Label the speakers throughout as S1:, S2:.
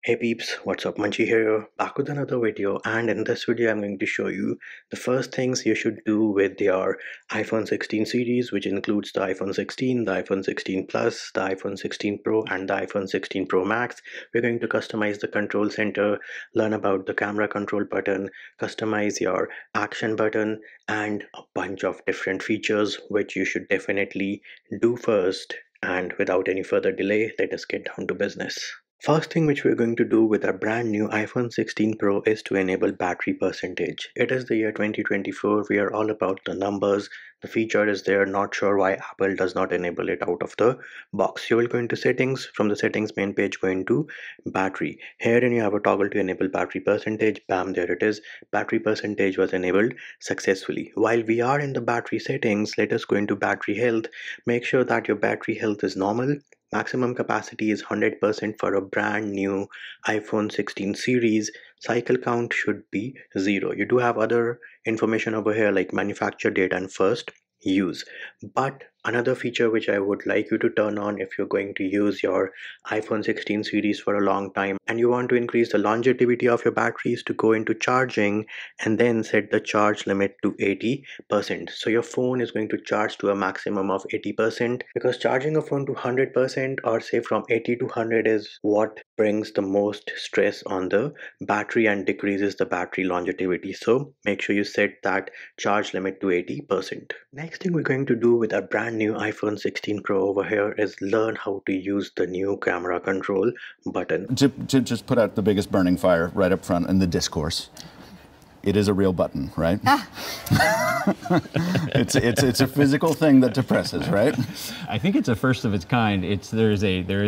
S1: Hey peeps, what's up? Munchie here, back with another video, and in this video I'm going to show you the first things you should do with your iPhone 16 series, which includes the iPhone 16, the iPhone 16 Plus, the iPhone 16 Pro and the iPhone 16 Pro Max. We're going to customize the control center, learn about the camera control button, customize your action button, and a bunch of different features which you should definitely do first. And without any further delay, let us get down to business. First thing which we're going to do with our brand new iPhone 16 Pro is to enable battery percentage. It is the year 2024. We are all about the numbers. The feature is there. Not sure why Apple does not enable it out of the box. You will go into settings. From the settings main page, go into battery. Here you have a toggle to enable battery percentage. Bam, there it is. Battery percentage was enabled successfully. While we are in the battery settings, let us go into battery health. Make sure that your battery health is normal. Maximum capacity is 100% for a brand new iPhone 16 series. Cycle count should be 0. You do have other information over here like manufacture date and first use. But another feature which I would like you to turn on if you're going to use your iPhone 16 series for a long time and you want to increase the longevity of your batteries, to go into charging and then set the charge limit to 80%. So your phone is going to charge to a maximum of 80%, because charging a phone to 100% or say from 80 to 100 is what brings the most stress on the battery and decreases the battery longevity. So make sure you set that charge limit to 80%. Next thing we're going to do with our brand new iPhone 16 Pro over here is learn how to use the new camera control button.
S2: To just put out the biggest burning fire right up front in the discourse. It is a real button, right? It's a physical thing that depresses, right?
S3: I think it's a first of its kind. There is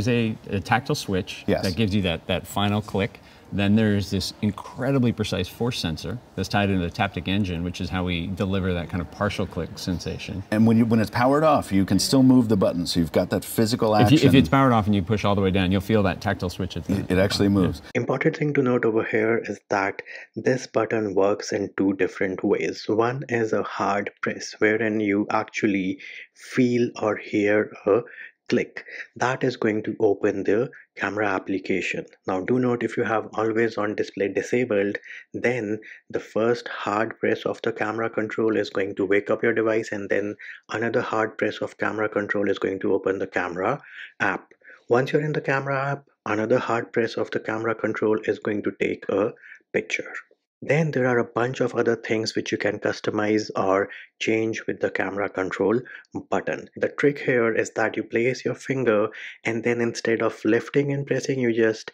S3: a tactile switch that gives you that final click. Then there's this incredibly precise force sensor that's tied into the Taptic engine, which is how we deliver that kind of partial click sensation.
S2: And when it's powered off, you can still move the button, so you've got that physical action.
S3: If it's powered off and you push all the way down, you'll feel that tactile switch at the end.
S2: It actually moves.
S1: Important thing to note over here is that this button works in two different ways. One is a hard press, wherein you actually feel or hear a click. That is going to open the camera application. Now do note, if you have always on display disabled, then the first hard press of the camera control is going to wake up your device, and then another hard press of camera control is going to open the camera app. Once you're in the camera app, another hard press of the camera control is going to take a picture. Then there are a bunch of other things which you can customize or change with the camera control button. The trick here is that you place your finger, and then instead of lifting and pressing, you just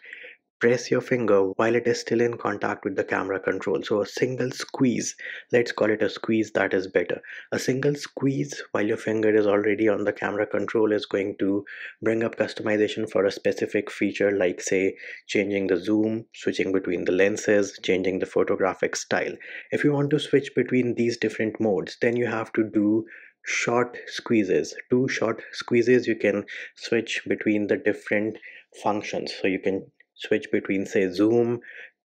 S1: press your finger while it is still in contact with the camera control. So a single squeeze, let's call it a squeeze, that is better. A single squeeze while your finger is already on the camera control is going to bring up customization for a specific feature, like say changing the zoom, switching between the lenses, changing the photographic style. If you want to switch between these different modes, then you have to do short squeezes. Two short squeezes, you can switch between the different functions. So you can switch between say zoom,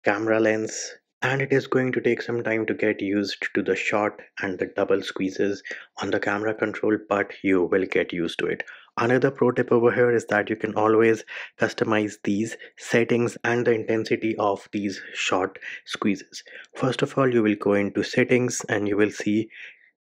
S1: camera lens, and it is going to take some time to get used to the short and the double squeezes on the camera control, but you will get used to it. Another pro tip over here is that you can always customize these settings and the intensity of these short squeezes. First of all, you will go into settings and you will see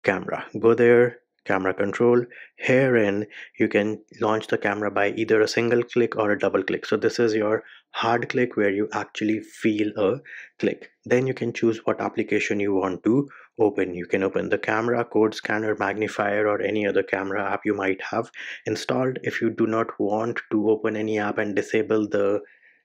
S1: camera. Go there, camera control. Herein you can launch the camera by either a single click or a double click. So this is your hard click where you actually feel a click. Then you can choose what application you want to open. You can open the camera, code scanner, magnifier, or any other camera app you might have installed. If you do not want to open any app and disable the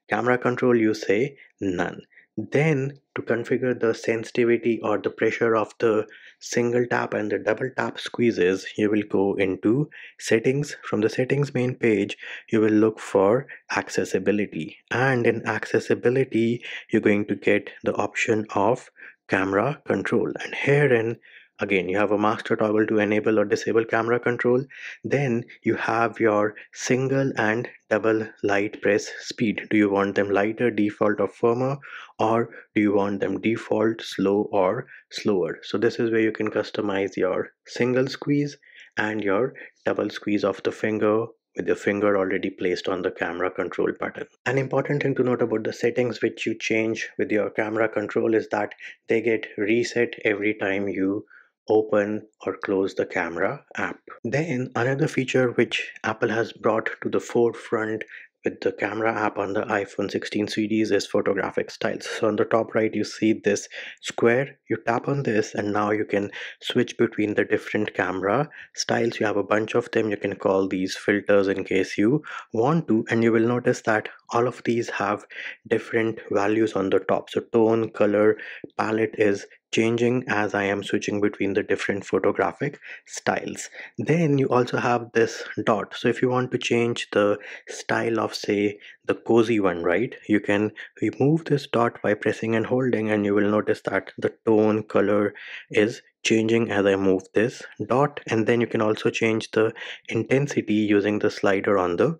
S1: camera control, you say none. Then to configure the sensitivity or the pressure of the single tap and the double tap squeezes, you will go into settings. From the settings main page, you will look for accessibility, and in accessibility you're going to get the option of camera control, and herein again you have a master toggle to enable or disable camera control. Then you have your single and double light press speed. Do you want them lighter, default, or firmer, or do you want them default, slow, or slower? So this is where you can customize your single squeeze and your double squeeze of the finger with your finger already placed on the camera control button. An important thing to note about the settings which you change with your camera control is that they get reset every time you open or close the camera app. Then another feature which Apple has brought to the forefront with the camera app on the iPhone 16 series is Photographic Styles. So on the top right you see this square, you tap on this and now you can switch between the different camera styles. You have a bunch of them. You can call these filters in case you want to, and you will notice that all of these have different values on the top. So tone, color, palette is changing as I am switching between the different photographic styles. Then you also have this dot. So if you want to change the style of, say, the cozy one, right, you can remove this dot by pressing and holding, and you will notice that the tone, color is changing as I move this dot. And then you can also change the intensity using the slider on the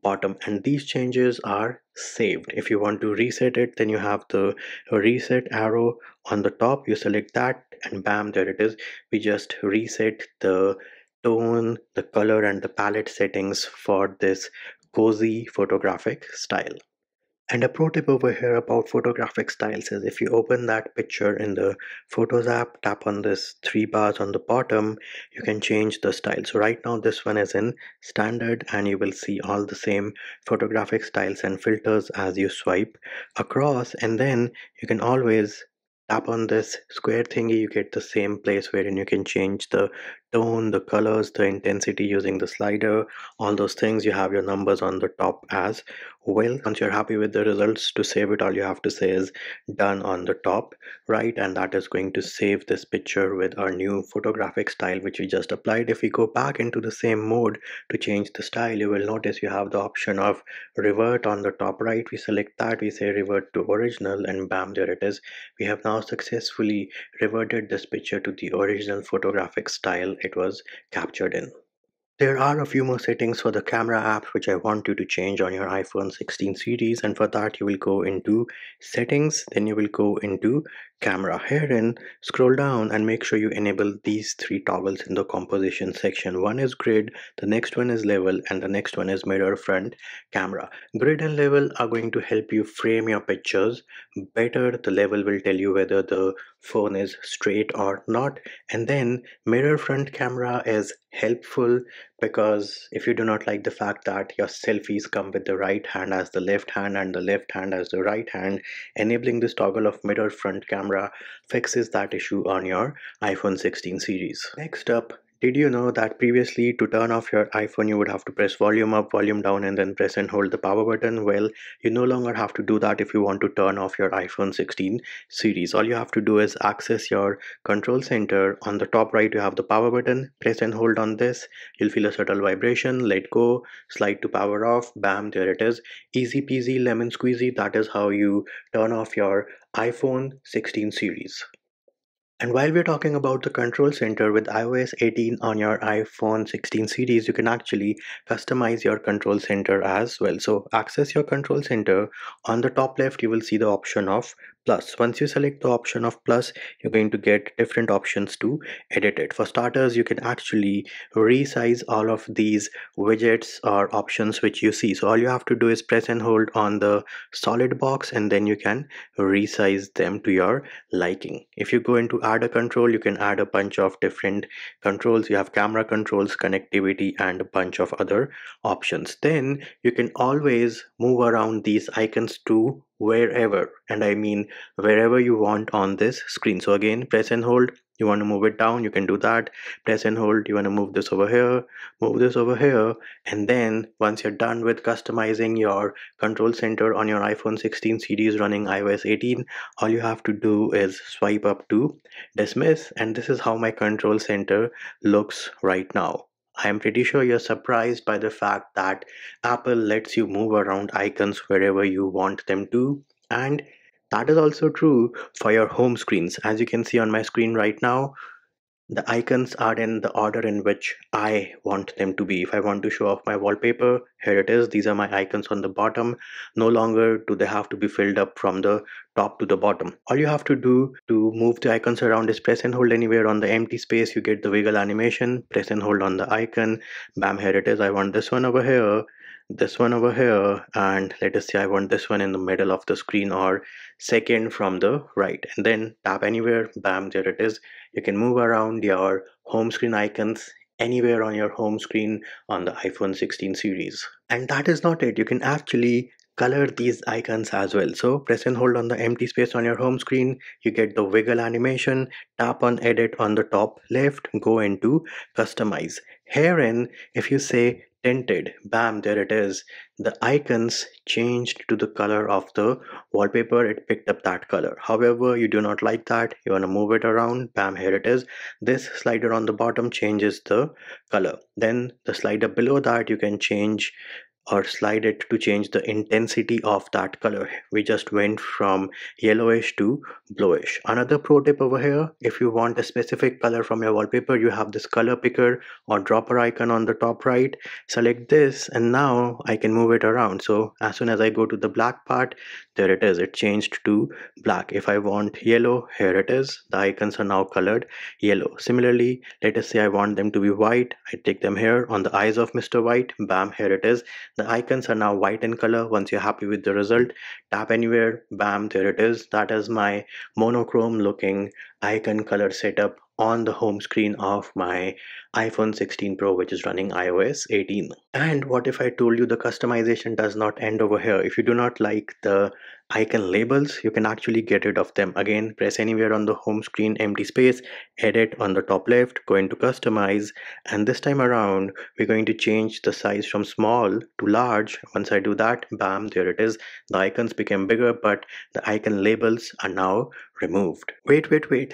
S1: bottom, and these changes are saved. If you want to reset it, then you have the reset arrow on the top, you select that and bam, there it is. We just reset the tone, the color and the palette settings for this cozy photographic style. And a pro tip over here about photographic styles is if you open that picture in the Photos app, tap on this three bars on the bottom, you can change the style. So right now this one is in standard and you will see all the same photographic styles and filters as you swipe across, and then you can always tap on this square thingy. You get the same place wherein you can change the tone, the colors, the intensity using the slider, all those things. You have your numbers on the top as well. Once you're happy with the results, to save it, all you have to say is done on the top right, and that is going to save this picture with our new photographic style which we just applied. If we go back into the same mode to change the style, you will notice you have the option of revert on the top right. We select that, we say revert to original, and bam, there it is. We have now successfully reverted this picture to the original photographic style it was captured in. There are a few more settings for the camera app which I want you to change on your iPhone 16 series, and for that you will go into settings, then you will go into camera. Herein, scroll down and make sure you enable these three toggles in the composition section. One is grid, the next one is level, and the next one is mirror front camera. Grid and level are going to help you frame your pictures better. The level will tell you whether the phone is straight or not, and then mirror front camera is helpful because if you do not like the fact that your selfies come with the right hand as the left hand and the left hand as the right hand, enabling this toggle of mirror front camera fixes that issue on your iPhone 16 series. Next up, did you know that previously to turn off your iPhone you would have to press volume up, volume down and then press and hold the power button? Well, you no longer have to do that if you want to turn off your iPhone 16 series. All you have to do is access your control center. On the top right you have the power button, press and hold on this. You'll feel a subtle vibration, let go, slide to power off, bam, there it is. Easy peasy lemon squeezy. That is how you turn off your iPhone 16 series. And while we're talking about the control center, with iOS 18 on your iPhone 16 series, you can actually customize your control center as well. So access your control center. On the top left, you will see the option of plus. Once you select the option of plus, you're going to get different options to edit it. For starters, you can actually resize all of these widgets or options which you see. So all you have to do is press and hold on the solid box and then you can resize them to your liking. If you go into add a control, you can add a bunch of different controls. You have camera controls, connectivity and a bunch of other options. Then you can always move around these icons to wherever, and I mean wherever you want on this screen. So again, press and hold. You want to move it down, you can do that. Press and hold. You want to move this over here, move this over here, and then once you're done with customizing your control center on your iPhone 16 series running iOS 18, all you have to do is swipe up to dismiss, and this is how my control center looks right now. I am pretty sure you're surprised by the fact that Apple lets you move around icons wherever you want them to, and that is also true for your home screens. As you can see on my screen right now, The icons are in the order in which I want them to be. If I want to show off my wallpaper, here it is. These are my icons on the bottom. No longer do they have to be filled up from the top to the bottom. All you have to do to move the icons around is press and hold anywhere on the empty space. You get the wiggle animation. Press and hold on the icon. Bam, here it is. I want this one over here, this one over here, and let us say I want this one in the middle of the screen or second from the right, and then tap anywhere. Bam, there it is. You can move around your home screen icons anywhere on your home screen on the iPhone 16 series. And that is not it. You can actually color these icons as well. So press and hold on the empty space on your home screen. You get the wiggle animation. Tap on edit on the top left. Go into customize. Herein, if you say tinted, bam, there it is. The icons changed to the color of the wallpaper. It picked up that color. However, you do not like that, you want to move it around, bam, here it is. This slider on the bottom changes the color. Then the slider below that, you can change or slide it to change the intensity of that color. We just went from yellowish to bluish. Another pro tip over here, if you want a specific color from your wallpaper, you have this color picker or dropper icon on the top right. Select this and now I can move it around. So as soon as I go to the black part, there it is, it changed to black. If I want yellow, here it is, the icons are now colored yellow. Similarly, let us say I want them to be white. I take them here on the eyes of Mr. White, bam, here it is. The icons are now white in color. Once you're happy with the result, tap anywhere, bam, there it is. That is my monochrome looking icon color setup on the home screen of my iPhone 16 Pro, which is running iOS 18. And what if I told you the customization does not end over here? If you do not like the icon labels, you can actually get rid of them. Again, press anywhere on the home screen, empty space, edit on the top left, go into customize, and this time around we're going to change the size from small to large. Once I do that, bam, there it is. The icons became bigger, but the icon labels are now removed. Wait,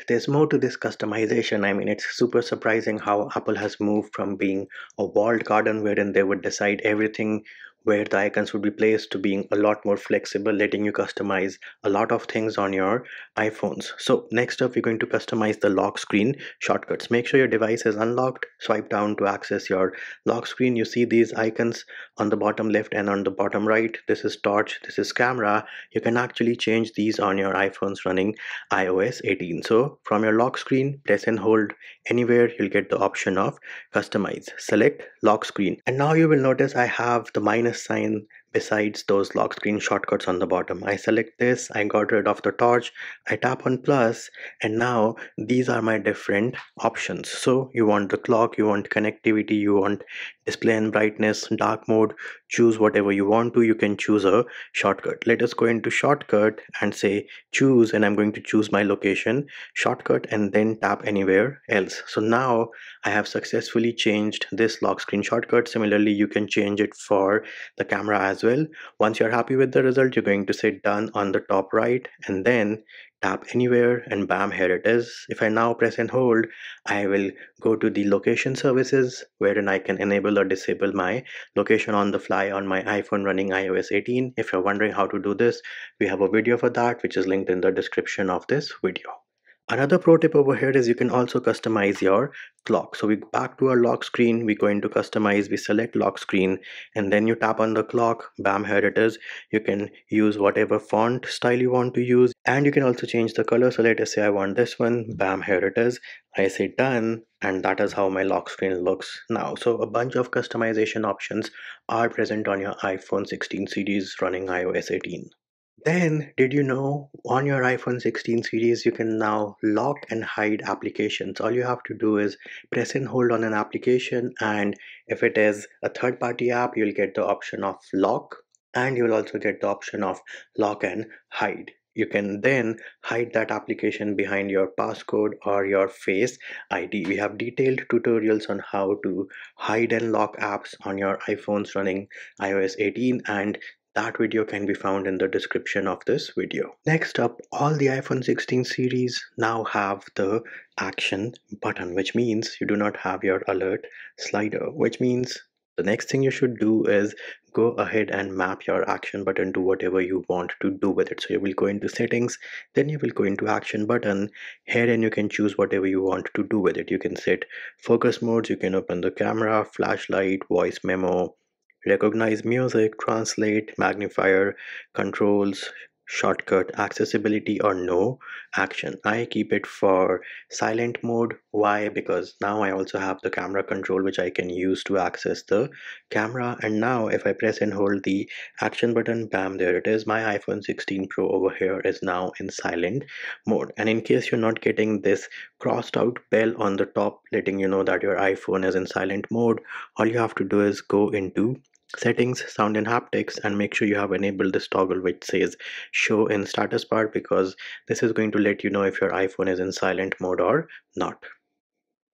S1: there's more to this customization. I mean, it's super surprising how Apple has moved from being a walled garden wherein they would decide everything where the icons would be placed to being a lot more flexible, letting you customize a lot of things on your iPhones. So next up, we're going to customize the lock screen shortcuts. Make sure your device is unlocked. Swipe down to access your lock screen. You see these icons on the bottom left and on the bottom right. This is torch, this is camera. You can actually change these on your iPhones running iOS 18. So from your lock screen, press and hold anywhere, you'll get the option of customize. Select lock screen, and now you will notice I have the minus sign besides those lock screen shortcuts on the bottom. I select this, I got rid of the torch, I tap on plus, and now these are my different options. So you want the clock, you want connectivity, you want display and brightness, dark mode, choose whatever you want to. You can choose a shortcut. Let us go into shortcut and say choose, and I'm going to choose my location shortcut and then tap anywhere else. So now I have successfully changed this lock screen shortcut. Similarly, you can change it for the camera as well. Once you're happy with the result, you're going to say done on the top right and then tap anywhere, and bam, here it is. If I now press and hold, I will go to the location services wherein I can enable or disable my location on the fly on my iPhone running iOS 18. If you're wondering how to do this, we have a video for that which is linked in the description of this video. Another pro tip over here is you can also customize your clock. So we back to our lock screen, we go into customize, we select lock screen, and then you tap on the clock, bam, here it is. You can use whatever font style you want to use, and you can also change the color. So let us say I want this one, bam, here it is. I say done, and that is how my lock screen looks now. So a bunch of customization options are present on your iPhone 16 series running iOS 18. Then, did you know on your iPhone 16 series you can now lock and hide applications? All you have to do is press and hold on an application, and if it is a third-party app, you'll get the option of lock, and you'll also get the option of lock and hide. You can then hide that application behind your passcode or your Face ID. We have detailed tutorials on how to hide and lock apps on your iPhones running iOS 18, and that video can be found in the description of this video. Next up, all the iPhone 16 series now have the action button, which means you do not have your alert slider, which means the next thing you should do is go ahead and map your action button to whatever you want to do with it. So you will go into settings, then you will go into action button here, and you can choose whatever you want to do with it. You can set focus modes, you can open the camera, flashlight, voice memo, recognize music, translate, magnifier, controls, shortcut, accessibility, or no action. I keep it for silent mode. Why? Because now I also have the camera control which I can use to access the camera. And now if I press and hold the action button, bam, there it is. My iPhone 16 Pro over here is now in silent mode. And in case you're not getting this crossed out bell on the top letting you know that your iPhone is in silent mode, all you have to do is go into settings, sound and haptics, and make sure you have enabled this toggle which says show in status bar, because this is going to let you know if your iPhone is in silent mode or not.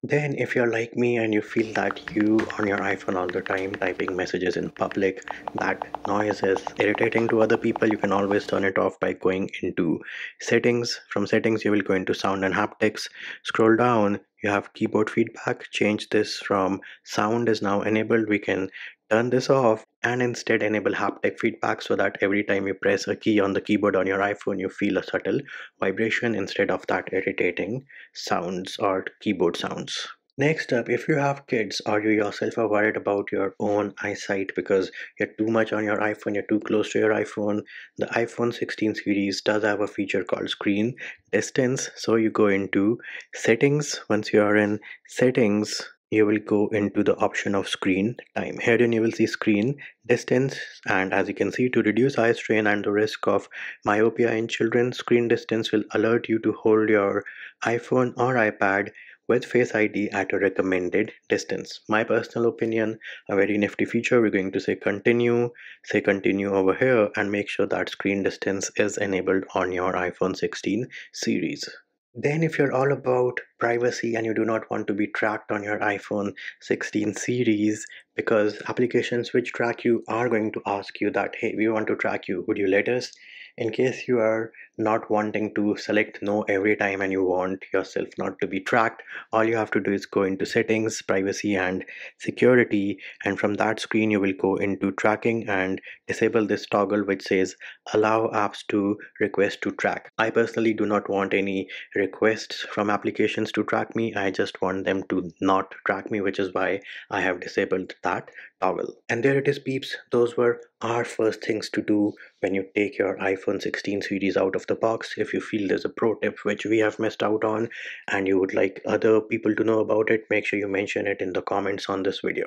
S1: Then if you're like me and you feel that you on your iPhone all the time typing messages in public, that noise is irritating to other people, you can always turn it off by going into settings. From settings you will go into sound and haptics, scroll down, you have keyboard feedback, change this from sound is now enabled. We can turn this off and instead enable haptic feedback, so that every time you press a key on the keyboard on your iPhone you feel a subtle vibration instead of that irritating sounds or keyboard sounds. Next up, if you have kids or you yourself are worried about your own eyesight because you're too much on your iPhone, you're too close to your iPhone, the iPhone 16 series does have a feature called screen distance. So you go into settings. Once you are in settings, you will go into the option of screen time. Herein you will see screen distance, and as you can see, to reduce eye strain and the risk of myopia in children, screen distance will alert you to hold your iPhone or iPad with Face ID at a recommended distance. My personal opinion, a very nifty feature. We're going to say continue over here, and make sure that screen distance is enabled on your iPhone 16 series. Then if you're all about privacy and you do not want to be tracked on your iPhone 16 series, because applications which track you are going to ask you that, hey, we want to track you, would you let us? In case you are not wanting to select no every time and you want yourself not to be tracked, all you have to do is go into settings, privacy and security, and from that screen you will go into tracking and disable this toggle which says allow apps to request to track. I personally do not want any requests from applications to track me. I just want them to not track me, which is why I have disabled that toggle. And there it is, peeps. Those were our first things to do when you take your iPhone 16 series out of the box. If you feel there's a pro tip which we have missed out on and you would like other people to know about it, make sure you mention it in the comments on this video.